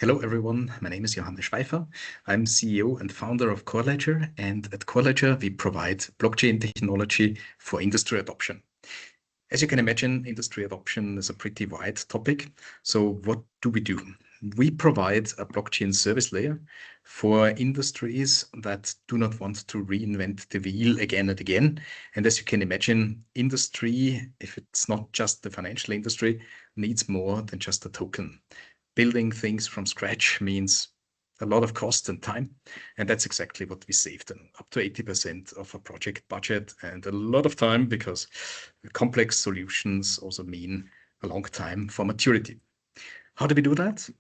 Hello everyone, my name is Johannes Schweifer. I'm CEO and founder of CoreLedger, and at CoreLedger we provide blockchain technology for industry adoption. As you can imagine, industry adoption is a pretty wide topic. So what do? We provide a blockchain service layer for industries that do not want to reinvent the wheel again and again. And as you can imagine, industry, if it's not just the financial industry, needs more than just a token. Building things from scratch means a lot of cost and time, and that's exactly what we saved them, up to 80% of a project budget and a lot of time, because complex solutions also mean a long time for maturity. How do we do that?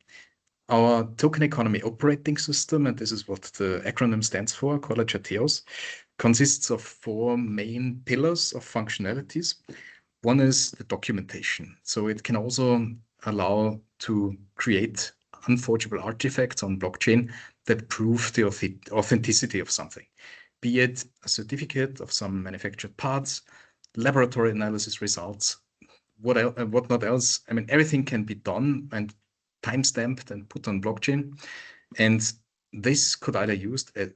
Our token economy operating system, and this is what the acronym stands for, CoreLedger TEOS, consists of four main pillars of functionalities. One is the documentation. So it can also allow to create unforgeable artifacts on blockchain that prove the authenticity of something, be it a certificate of some manufactured parts, laboratory analysis results, what not else. I mean, everything can be done and time-stamped and put on blockchain. And this could either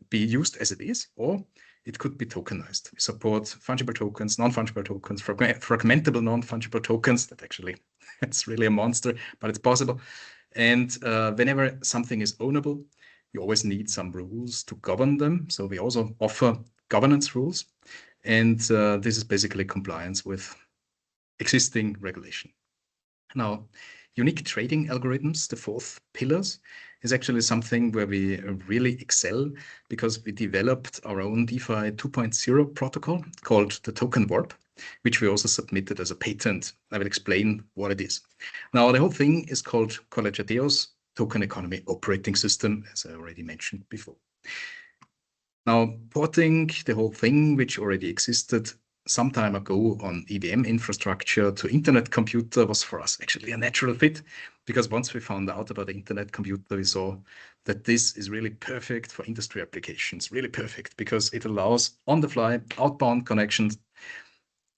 be used as it is, or it could be tokenized. We support fungible tokens, non-fungible tokens, fragmentable non-fungible tokens. That actually, it's really a monster, but it's possible. And whenever something is ownable, you always need some rules to govern them. So we also offer governance rules. And this is basically compliance with existing regulation. Now, unique trading algorithms, the fourth pillars, is actually something where we really excel, because we developed our own DeFi 2.0 protocol called the token warp, which we also submitted as a patent. I will explain what it is. Now, the whole thing is called CoreLedger TEOS, Token Economy Operating System, as I already mentioned before. Now, porting the whole thing, which already existed some time ago on EVM infrastructure to internet computer, was for us actually a natural fit, because once we found out about the internet computer, we saw that this is really perfect for industry applications, really perfect, because it allows on-the-fly outbound connections,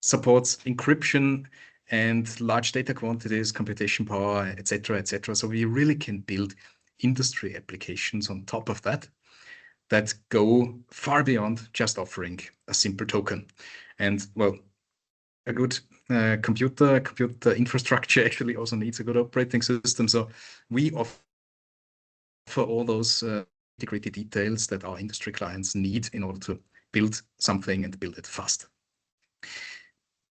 supports encryption and large data quantities, computation power, etc., etc. So we really can build industry applications on top of that go far beyond just offering a simple token. And well, a good computer infrastructure actually also needs a good operating system. So we offer all those integrity details that our industry clients need in order to build something and build it fast.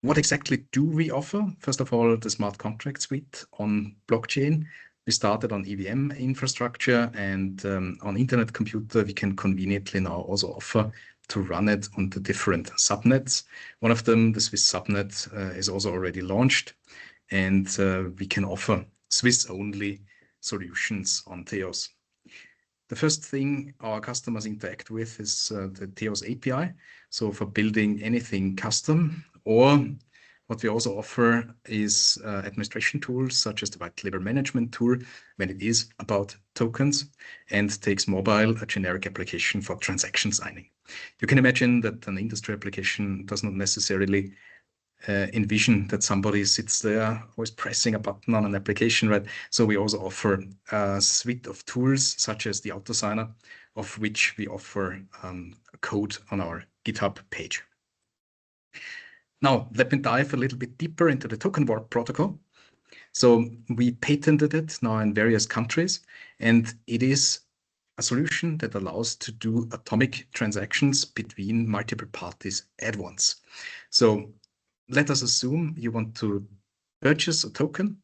What exactly do we offer? First of all, the smart contract suite on blockchain. We started on EVM infrastructure, and on internet computer, we can conveniently now also offer to run it on the different subnets. One of them, the Swiss subnet, is also already launched, and we can offer Swiss-only solutions on TEOS. The first thing our customers interact with is the TEOS API. So for building anything custom, or what we also offer is administration tools, such as the white label management tool, when it is about tokens, and takes mobile, a generic application for transaction signing. You can imagine that an industry application does not necessarily envision that somebody sits there always pressing a button on an application, right? So we also offer a suite of tools, such as the auto signer, of which we offer a code on our GitHub page. Now, let me dive a little bit deeper into the token warp protocol. So we patented it now in various countries, and it is a solution that allows to do atomic transactions between multiple parties at once. So let us assume you want to purchase a token,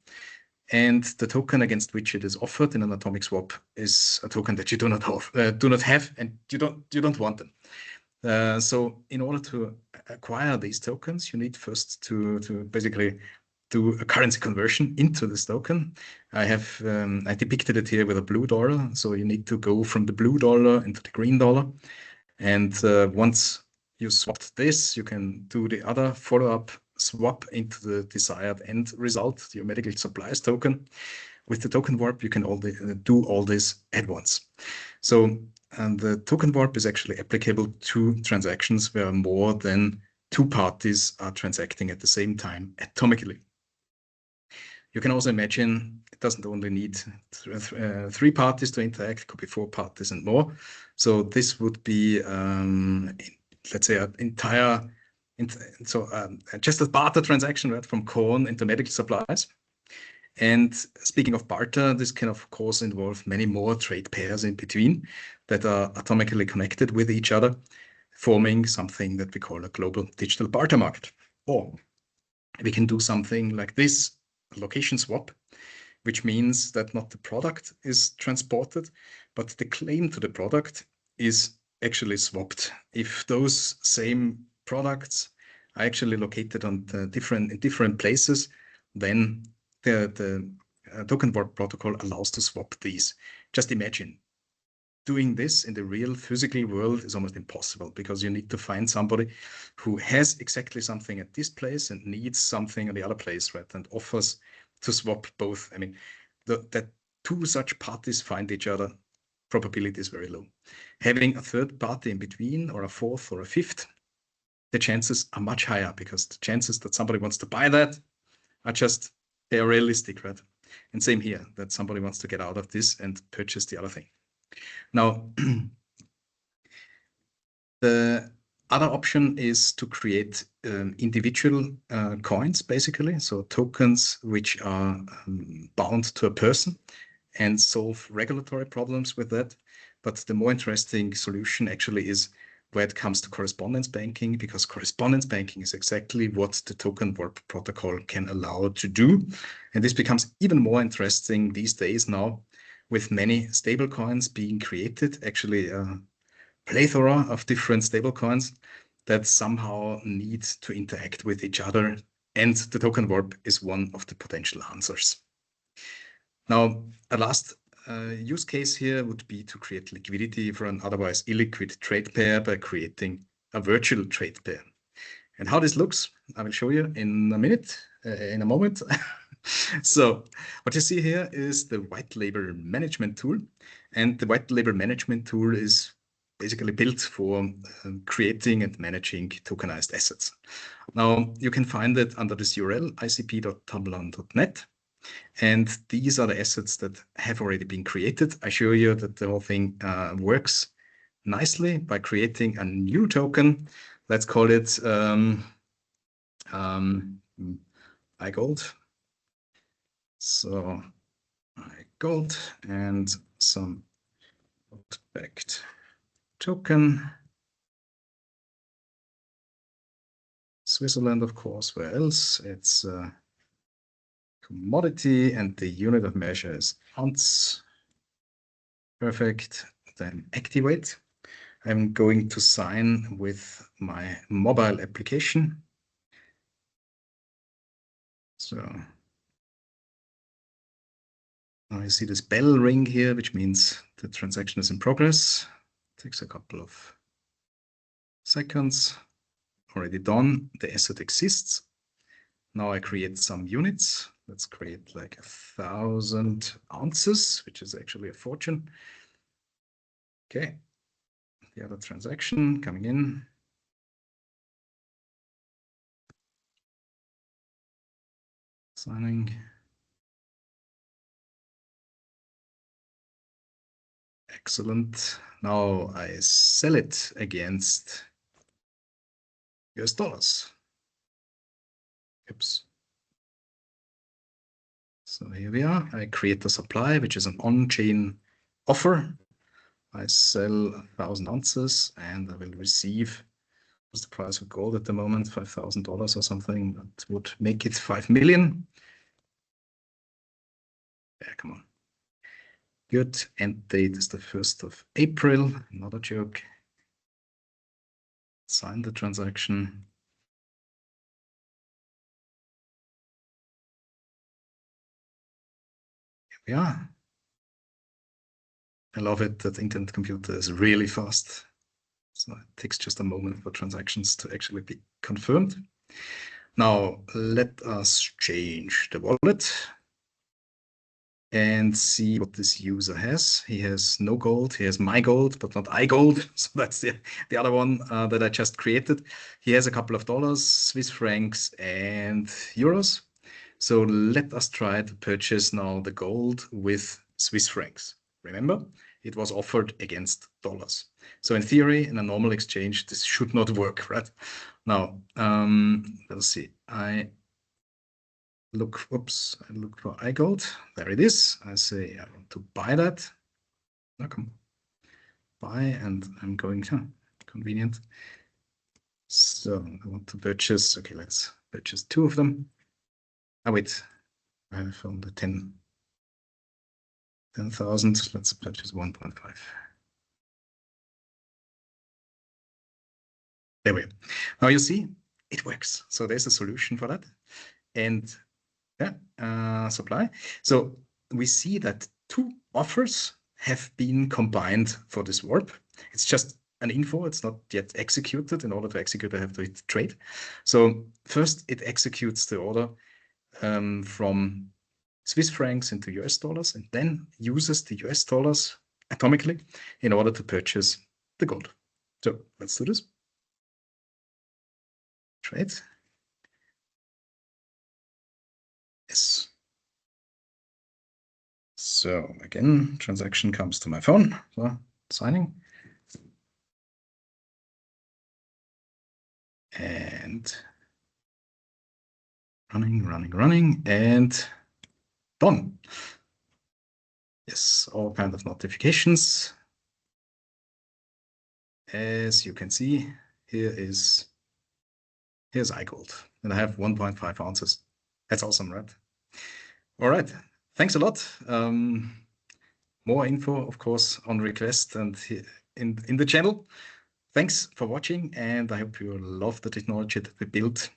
and the token against which it is offered in an atomic swap is a token that you do not have, and you don't want them. So in order to acquire these tokens, you need first to basically do a currency conversion into this token. I depicted it here with a blue dollar. So you need to go from the blue dollar into the green dollar. And once you swapped this, you can do the other follow-up swap into the desired end result, your medical supplies token. With the token warp, you can do all this at once. So, and the token warp is actually applicable to transactions where more than two parties are transacting at the same time atomically. You can also imagine it doesn't only need three parties to interact, it could be four parties and more. So this would be, let's say, an entire, just a barter transaction, right, from corn into medical supplies. And speaking of barter, this can of course involve many more trade pairs in between that are atomically connected with each other, forming something that we call a global digital barter market. Or we can do something like this, a location swap, which means that not the product is transported, but the claim to the product is actually swapped. If those same products are actually located on in different places, then the token warp protocol allows to swap these. Just imagine doing this in the real physical world is almost impossible because you need to find somebody who has exactly something at this place and needs something at the other place, right? And offers to swap both. I mean, that two such parties find each other, probability is very low. Having a third party in between, or a fourth or a fifth, the chances are much higher because the chances that somebody wants to buy that are just, they are realistic, right? And same here, that somebody wants to get out of this and purchase the other thing. Now, the other option is to create individual coins, basically, so tokens which are bound to a person and solve regulatory problems with that. But the more interesting solution actually is where it comes to correspondence banking, because correspondence banking is exactly what the token warp protocol can allow to do. And this becomes even more interesting these days now, with many stable coins being created, actually a plethora of different stable coins that somehow need to interact with each other. And the token warp is one of the potential answers. Now, a last use case here would be to create liquidity for an otherwise illiquid trade pair by creating a virtual trade pair. And how this looks, I will show you in a minute, in a moment. So what you see here is the white label management tool. And the white label management tool is basically built for creating and managing tokenized assets. Now, you can find it under this URL, icp.tumblr.net. And these are the assets that have already been created. I show you that the whole thing works nicely by creating a new token. Let's call it iGold. So iGold and some gold-backed token. Switzerland, of course. Where else? It's commodity, and the unit of measure is ounce. Perfect. Then activate. I'm going to sign with my mobile application. So now you see this bell ring here, which means the transaction is in progress. Takes a couple of seconds. Already done. The asset exists. Now I create some units. Let's create like 1,000 ounces, which is actually a fortune. Okay. The other transaction coming in. Signing. Excellent. Now I sell it against US dollars. Oops. So here we are. I create the supply, which is an on-chain offer. I sell 1,000 ounces and I will receive, what's the price of gold at the moment? $5,000 or something. That would make it 5 million. Yeah, come on. Good. End date is the 1st of April. Another joke. Sign the transaction. Here we are. I love it that internet computer is really fast. So it takes just a moment for transactions to actually be confirmed. Now let us change the wallet and see what this user has. He has no gold. He has my gold, but not iGold. So that's the other one that I just created. He has a couple of dollars, Swiss francs, and euros. So let us try to purchase now the gold with Swiss francs. Remember, it was offered against dollars. So in theory, in a normal exchange, this should not work, right? Now, let's see. I look for iGold. There it is. I say I want to buy that. Now come buy, and I'm going to convenient. So I want to purchase. Okay, let's purchase 2 of them. Oh wait, I have on the 10,000. Let's purchase 1.5. There we go. Now you see it works. So there's a solution for that. And yeah, supply. So we see that 2 offers have been combined for this warp. It's just an info. It's not yet executed. In order to execute, I have to hit trade. So first it executes the order from Swiss francs into US dollars, and then uses the US dollars atomically in order to purchase the gold. So let's do this. Trade. Yes. So again, transaction comes to my phone. So signing. And running, and done. Yes, all kinds of notifications. As you can see, here's iGold, and I have 1.5 ounces. That's awesome, right? All right, thanks a lot. More info, of course, on request and in the channel. Thanks for watching, and I hope you love the technology that we built.